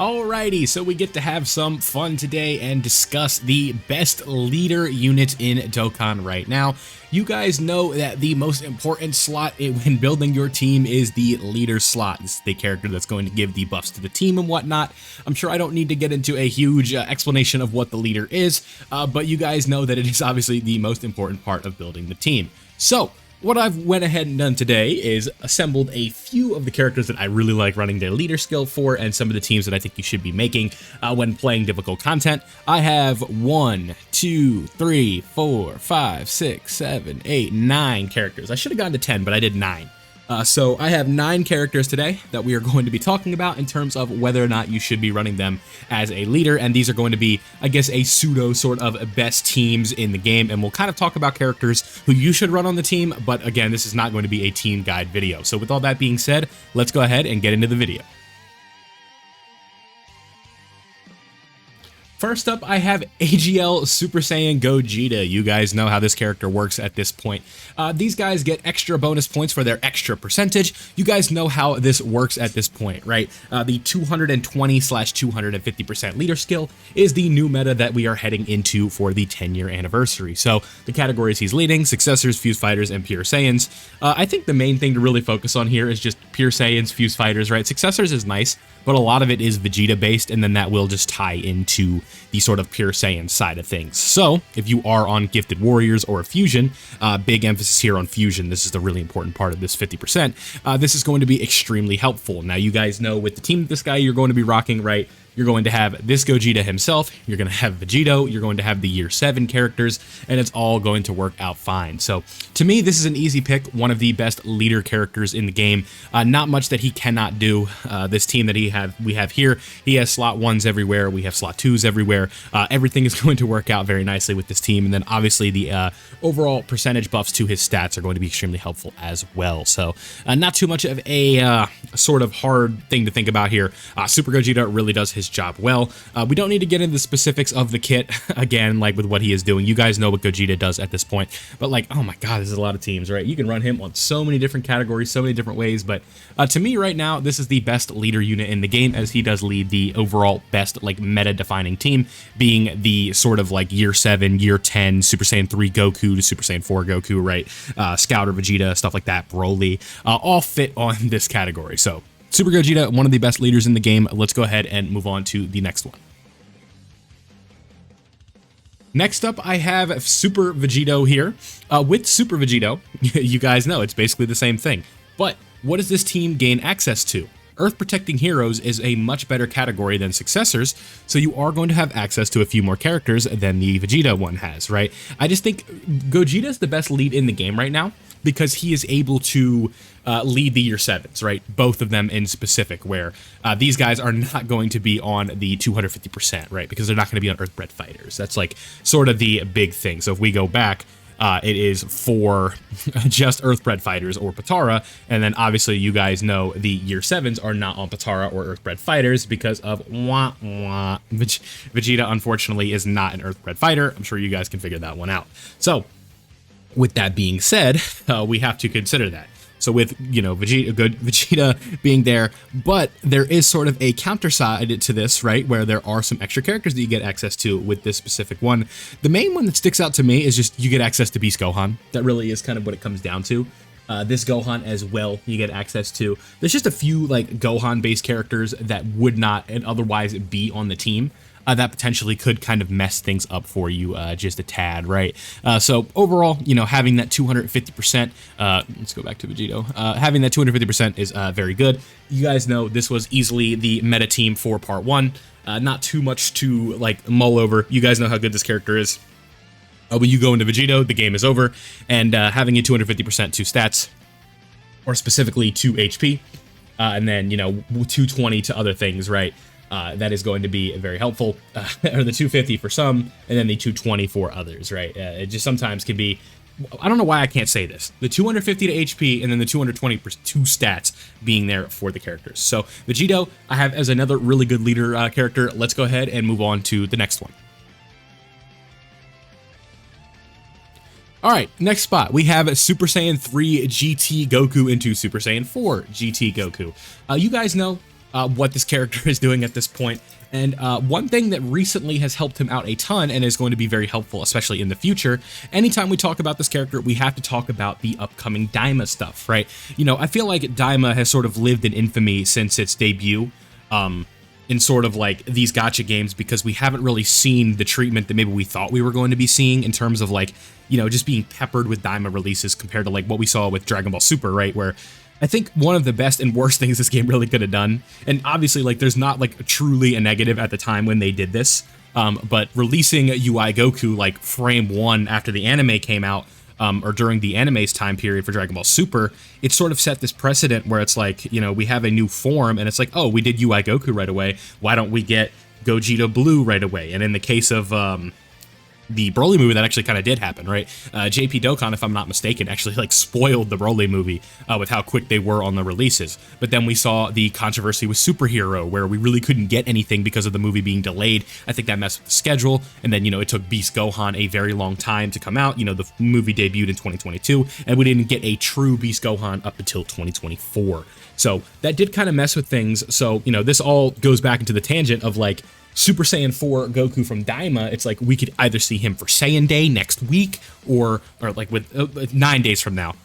Alrighty, so we get to have some fun today and discuss the best leader unit in Dokkan right now. You guys know that the most important slot when building your team is the leader slot. This is the character that's going to give the buffs to the team and whatnot. I'm sure I don't need to get into a huge explanation of what the leader is, but you guys know that it is obviously the most important part of building the team. So, what I've went ahead and done today is assembled a few of the characters that I really like running their leader skill for and some of the teams that I think you should be making when playing difficult content. I have 1, 2, 3, 4, 5, 6, 7, 8, 9 characters. I should have gone to 10, but I did 9. So I have 9 characters today that we are going to be talking about in terms of whether or not you should be running them as a leader, and these are going to be, I guess, a pseudo sort of best teams in the game, and we'll kind of talk about characters who you should run on the team, but again, this is not going to be a team guide video. So with all that being said, let's go ahead and get into the video. First up, I have AGL Super Saiyan Gogeta. You guys know how this character works at this point. These guys get extra bonus points for their extra percentage. You guys know how this works at this point, right? The 220/250% leader skill is the new meta that we are heading into for the 10-year anniversary. So the categories he's leading: Successors, Fuse Fighters, and Pure Saiyans. I think the main thing to really focus on here is just Pure Saiyans, Fuse Fighters, right? Successors is nice, but a lot of it is Vegeta based, and then that will just tie into the sort of Pure Saiyan side of things. So if you are on Gifted Warriors or Fusion, big emphasis here on Fusion. This is the really important part of this 50%. This is going to be extremely helpful. Now, you guys know with the team, this guy you're going to be rocking, right? You're going to have this Gogeta himself, you're going to have Vegito, you're going to have the Year 7 characters, and it's all going to work out fine. So, to me, this is an easy pick, one of the best leader characters in the game. Not much that he cannot do. This team that we have here, he has slot 1s everywhere, we have slot 2s everywhere. Everything is going to work out very nicely with this team, and then obviously the overall percentage buffs to his stats are going to be extremely helpful as well. So, not too much of a sort of hard thing to think about here. Super Gogeta really does his job well. We don't need to get into the specifics of the kit again, like with what he is doing. You guys know what Gogeta does at this point, but like, oh my god, this is a lot of teams, right? You can run him on so many different categories, so many different ways, but to me right now, this is the best leader unit in the game, as he does lead the overall best like meta defining team, being the sort of like Year 7, Year 10, Super Saiyan 3 Goku to Super Saiyan 4 Goku, right? Scouter Vegeta, stuff like that, Broly, all fit on this category. So Super Gogeta, one of the best leaders in the game. Let's go ahead and move on to the next one. Next up, I have Super Vegito here. With Super Vegito, you guys know it's basically the same thing. But what does this team gain access to? Earth Protecting Heroes is a much better category than Successors, so you are going to have access to a few more characters than the Vegeta one has, right? I just think Gogeta is the best lead in the game right now, because he is able to lead the Year 7s, right? Both of them in specific, where these guys are not going to be on the 250%, right? Because they're not going to be on Earthbred Fighters. That's like sort of the big thing. So if we go back, it is for just Earthbred Fighters or Potara, and then obviously you guys know the Year 7s are not on Potara or Earthbred Fighters because of Vegeta unfortunately is not an Earthbred Fighter. I'm sure you guys can figure that one out. So with that being said, we have to consider that. So with, you know, Vegeta being there, but there is sort of a counter side to this, right? Where there are some extra characters that you get access to with this specific one. The main one that sticks out to me is just you get access to Beast Gohan. That really is kind of what it comes down to. This Gohan as well, you get access to. There's just a few like Gohan-based characters that would not and otherwise be on the team. That potentially could kind of mess things up for you just a tad, right? So overall, you know, having that 250%, let's go back to Vegito, having that 250% is very good. You guys know this was easily the meta team for part 1. Not too much to like mull over. You guys know how good this character is. When you go into Vegito, the game is over, and having a 250% to stats, or specifically to HP, and then, you know, 220 to other things, right? That is going to be very helpful, or the 250 for some, and then the 220 for others, right? It just sometimes can be, I don't know why I can't say this, the 250 to HP and then the 220 to stats being there for the characters. So Vegito, I have as another really good leader character. Let's go ahead and move on to the next one. Alright, next spot, we have Super Saiyan 3 GT Goku into Super Saiyan 4 GT Goku. You guys know what this character is doing at this point. And one thing that recently has helped him out a ton and is going to be very helpful, especially in the future, anytime we talk about this character, we have to talk about the upcoming Daima stuff, right? You know, I feel like Daima has sort of lived in infamy since its debut in sort of like these gacha games, because we haven't really seen the treatment that maybe we thought we were going to be seeing in terms of like, you know, just being peppered with Daima releases compared to like what we saw with Dragon Ball Super, right? Where I think one of the best and worst things this game really could have done, and obviously like there's not like truly a negative at the time when they did this, but releasing UI Goku like frame 1 after the anime came out, or during the anime's time period for Dragon Ball Super, it sort of set this precedent where it's like, you know, we have a new form and it's like, oh, we did UI Goku right away, why don't we get Gogeta Blue right away? And in the case of the Broly movie, that actually kind of did happen, right? JP Dokkan, if I'm not mistaken, actually like spoiled the Broly movie with how quick they were on the releases. But then we saw the controversy with Superhero, where we really couldn't get anything because of the movie being delayed. I think that messed with the schedule. And then, you know, it took Beast Gohan a very long time to come out. You know, the movie debuted in 2022, and we didn't get a true Beast Gohan up until 2024. So that did kind of mess with things. So, you know, this all goes back into the tangent of like, Super Saiyan 4 Goku from Daima. It's like we could either see him for Saiyan Day next week, or like with 9 days from now,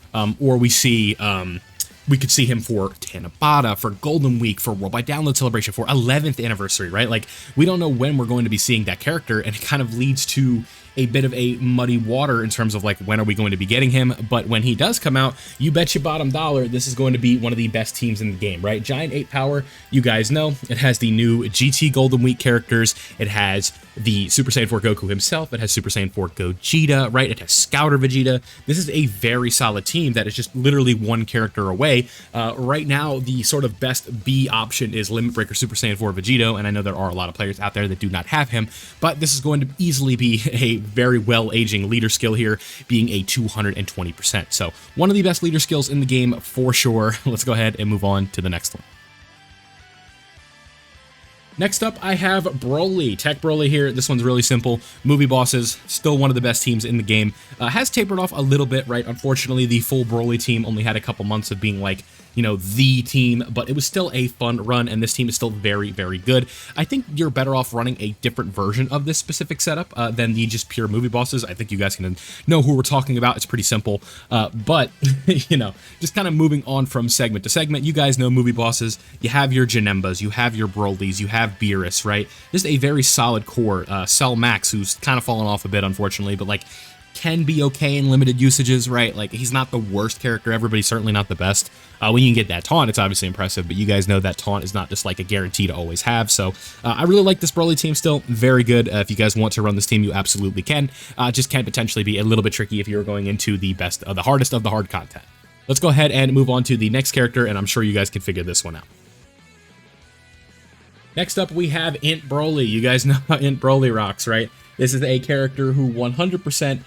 or we could see him for Tanabata, for Golden Week, for Worldwide Download Celebration, for 11th anniversary, right? Like, we don't know when we're going to be seeing that character, and it kind of leads to a bit of a muddy water in terms of like, when are we going to be getting him? But when he does come out, you bet your bottom dollar this is going to be one of the best teams in the game, right? Giant 8 Power, you guys know, it has the new GT Golden Week characters, it has the Super Saiyan 4 Goku himself, it has Super Saiyan 4 Gogeta, right? It has Scouter Vegeta. This is a very solid team that is just literally one character away. Right now, the sort of best B option is Limit Breaker Super Saiyan 4 Vegito, and I know there are a lot of players out there that do not have him, but this is going to easily be a very well-aging leader skill here, being a 220%. So one of the best leader skills in the game for sure. Let's go ahead and move on to the next one. Next up, I have Broly, TEQ Broly here. This one's really simple. Movie bosses, still one of the best teams in the game. Has tapered off a little bit, right? Unfortunately, the full Broly team only had a couple months of being like, you know, the team, but it was still a fun run, and this team is still very, very good. I think you're better off running a different version of this specific setup than the just pure movie bosses. I think you guys can know who we're talking about. It's pretty simple, but, you know, just kind of moving on from segment to segment, you guys know movie bosses. You have your Janembas, you have your Brolys, you have Beerus, right? Just a very solid core. Cell Max, who's kind of fallen off a bit, unfortunately, but, like, can be okay in limited usages, right? Like, he's not the worst character ever, but he's certainly not the best. When you can get that taunt, it's obviously impressive, but you guys know that taunt is not just like a guarantee to always have. So I really like this Broly team still. Very good. If you guys want to run this team, you absolutely can. Just can potentially be a little bit tricky if you're going into the best, the hardest of the hard content. Let's go ahead and move on to the next character, and I'm sure you guys can figure this one out. Next up, we have INT Broly. You guys know how INT Broly rocks, right? This is a character who 100%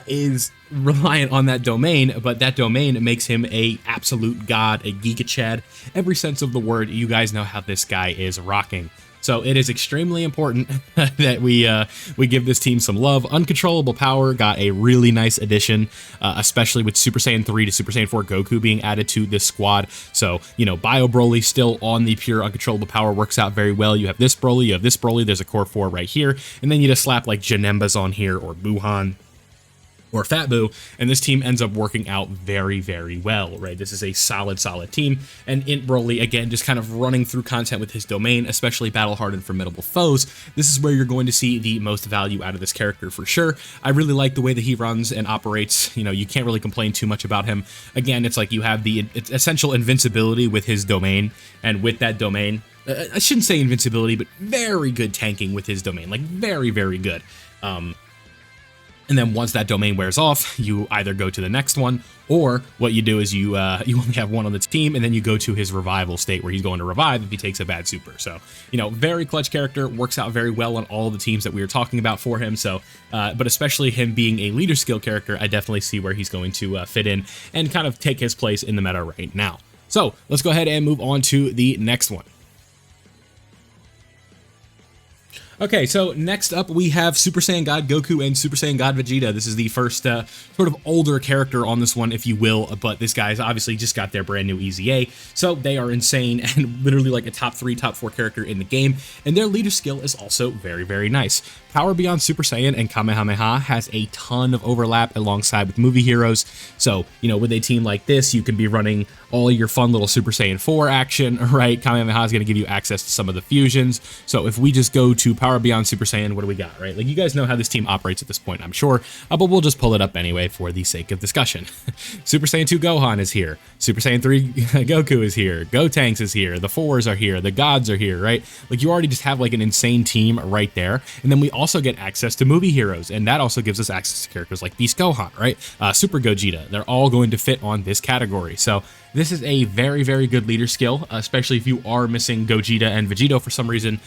is reliant on that domain, but that domain makes him a absolute god, a Giga Chad. Every sense of the word, you guys know how this guy is rocking. So it is extremely important that we give this team some love. Uncontrollable Power got a really nice addition, especially with Super Saiyan 3 to Super Saiyan 4 Goku being added to this squad. So, you know, Bio Broly still on the pure Uncontrollable Power works out very well. You have this Broly, you have this Broly, there's a Core 4 right here, and then you just slap like Janembas on here, or Buhan, or Fat Boo, and this team ends up working out very, very well, right? This is a solid, solid team, and INT Broly, again, just kind of running through content with his domain, especially battle-hardened formidable foes. This is where you're going to see the most value out of this character for sure. I really like the way that he runs and operates. You know, you can't really complain too much about him. Again, it's like you have the essential invincibility with his domain, and with that domain, I shouldn't say invincibility, but very good tanking with his domain, like very, very good. And then once that domain wears off, you either go to the next one, or what you do is you only have one on the team, and then you go to his revival state where he's going to revive if he takes a bad super. So, you know, very clutch character, works out very well on all the teams that we were talking about for him. So, but especially him being a leader skill character, I definitely see where he's going to fit in and kind of take his place in the meta right now. So let's go ahead and move on to the next one. Okay, so next up we have Super Saiyan God Goku and Super Saiyan God Vegeta. This is the first sort of older character on this one, if you will, but this guy's obviously just got their brand new EZA, so they are insane and literally like a top 3, top 4 character in the game, and their leader skill is also very, very nice. Power Beyond Super Saiyan and Kamehameha has a ton of overlap alongside with movie heroes, so, you know, with a team like this, you can be running all your fun little Super Saiyan 4 action, right? Kamehameha is going to give you access to some of the fusions, so if we just go to Power Beyond Super Saiyan, what do we got, right? Like, you guys know how this team operates at this point, I'm sure, but we'll just pull it up anyway for the sake of discussion. Super Saiyan 2 Gohan is here. Super Saiyan 3 Goku is here. Gotenks is here. The 4s are here. The gods are here, right? Like, you already just have like an insane team right there, and then we also get access to movie heroes, and that also gives us access to characters like Beast Gohan, right? Super Gogeta. They're all going to fit on this category, so this is a very, very good leader skill, especially if you are missing Gogeta and Vegito for some reason.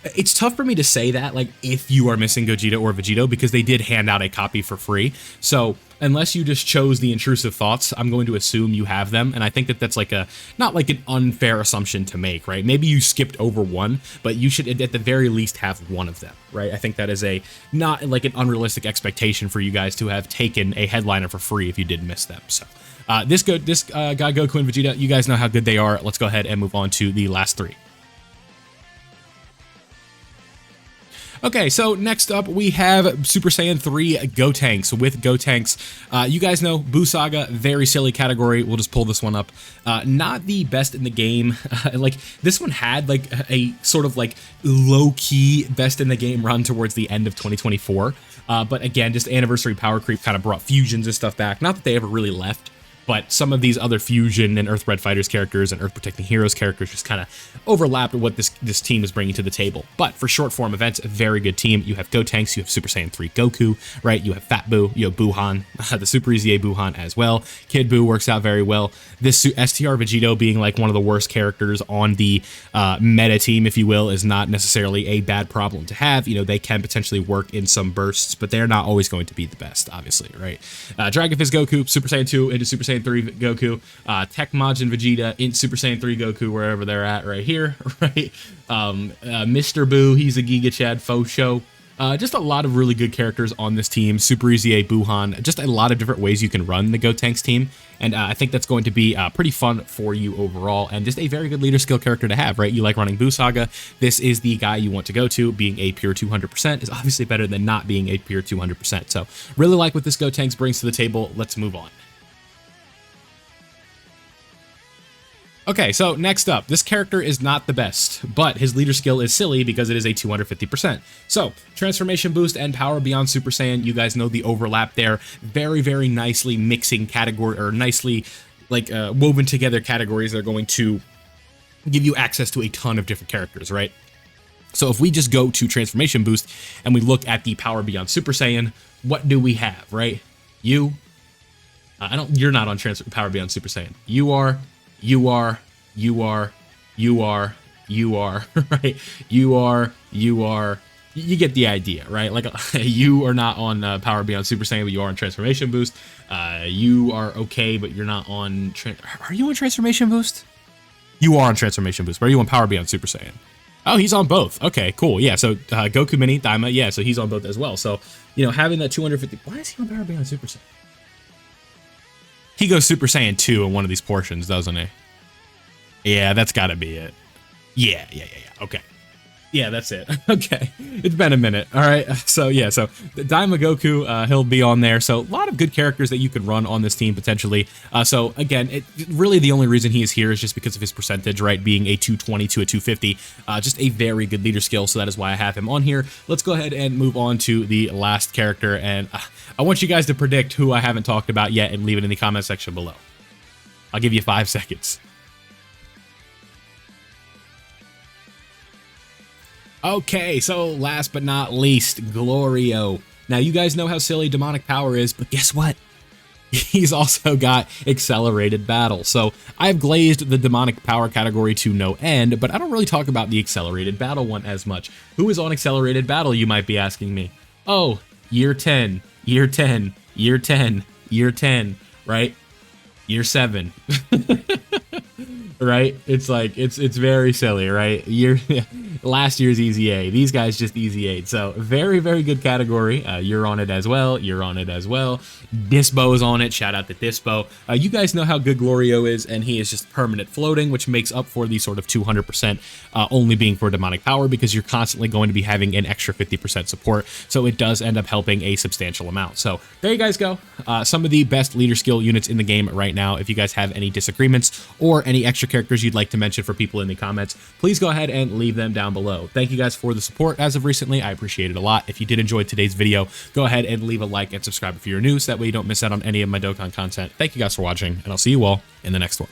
It's tough for me to say that, like, if you are missing Gogeta or Vegito, because they did hand out a copy for free. So unless you just chose the intrusive thoughts, I'm going to assume you have them. And I think that that's like not like an unfair assumption to make, right? Maybe you skipped over one, but you should at the very least have one of them, right? I think that is not like an unrealistic expectation for you guys to have taken a headliner for free if you did miss them. So this God Goku and Vegeta, you guys know how good they are. Let's go ahead and move on to the last 3. Okay, so next up we have Super Saiyan 3 Gotenks. With Gotenks, you guys know Buu Saga, very silly category. We'll just pull this one up. Not the best in the game. Like, this one had like a sort of like low-key best in the game run towards the end of 2024. But again, just anniversary power creep kind of brought fusions and stuff back. Not that they ever really left, but some of these other Fusion and Earthbred Fighters characters and Earth Protecting Heroes characters just kind of overlap with what this team is bringing to the table. But for short form events, a very good team. You have Gotenks, you have Super Saiyan 3 Goku, right? You have Fat Buu, you have Buhan, the Super EZA Buhan as well. Kid Buu works out very well. This STR Vegito being like one of the worst characters on the meta team, if you will, is not necessarily a bad problem to have. You know, they can potentially work in some bursts, but they're not always going to be the best, obviously, right? Dragon Fist Goku, Super Saiyan 2 into Super Saiyan 3 Goku, TEQ Majin Vegeta in Super Saiyan 3 Goku, wherever they're at right here, right? Mr. Buu, he's a Giga Chad faux show. Just a lot of really good characters on this team. Super EZA Buhan, just a lot of different ways you can run the Gotenks team, and I think that's going to be pretty fun for you overall, and just a very good leader skill character to have, right? You like running Buu Saga, this is the guy you want to go to. Being a pure 200% is obviously better than not being a pure 200%, so really like what this Gotenks brings to the table. Let's move on. Okay, so next up, this character is not the best, but his leader skill is silly because it is a 250%. So, Transformation Boost and Power Beyond Super Saiyan, you guys know the overlap there. Very, very nicely mixing category, or nicely like woven together categories that are going to give you access to a ton of different characters, right? So if we just go to Transformation Boost and we look at the Power Beyond Super Saiyan, what do we have, right? You're not on Power Beyond Super Saiyan. You are, right? You get the idea, right? Like, you are not on Power Beyond Super Saiyan, but you are on Transformation Boost. You are okay, but you're not on... Are you on Transformation Boost? You are on Transformation Boost, but are you on Power Beyond Super Saiyan? Oh, he's on both. Okay, cool. Yeah, so Goku Mini, Daima, yeah, so he's on both as well. So, you know, having that 250... Why is he on Power Beyond Super Saiyan? He goes Super Saiyan 2 in one of these portions, doesn't he? Yeah, that's got to be it. Yeah. Okay. Yeah, that's it. Okay. It's been a minute. All right. So, yeah. So, Daima Goku, he'll be on there. So, a lot of good characters that you could run on this team, potentially. So, again, really the only reason he is here is just because of his percentage, right? Being a 220 to a 250. Just a very good leader skill. So, that is why I have him on here. Let's go ahead and move on to the last character. And I want you guys to predict who I haven't talked about yet and leave it in the comment section below. I'll give you 5 seconds. Okay, so last but not least, Glorio. Now, you guys know how silly demonic power is, but guess what? He's also got accelerated battle. So I've glazed the demonic power category to no end, but I don't really talk about the accelerated battle one as much. Who is on accelerated battle, you might be asking me? Oh, year 10, year 10, year 10, year 10, right? Year 7. Right? It's like, it's very silly, right? last year's Easy A. These guys just Easy A'd. So very, very good category. You're on it as well. You're on it as well. Dispo's on it. Shout out to Dispo. You guys know how good Glorio is, and he is just permanent floating, which makes up for the sort of 200% only being for demonic power, because you're constantly going to be having an extra 50% support. So it does end up helping a substantial amount. So there you guys go. Some of the best leader skill units in the game right now. If you guys have any disagreements or any extra characters you'd like to mention for people in the comments, please go ahead and leave them down below. Thank you guys for the support as of recently. I appreciate it a lot. If you did enjoy today's video, go ahead and leave a like and subscribe if you're new, so that way you don't miss out on any of my Dokkan content. Thank you guys for watching, and I'll see you all in the next one.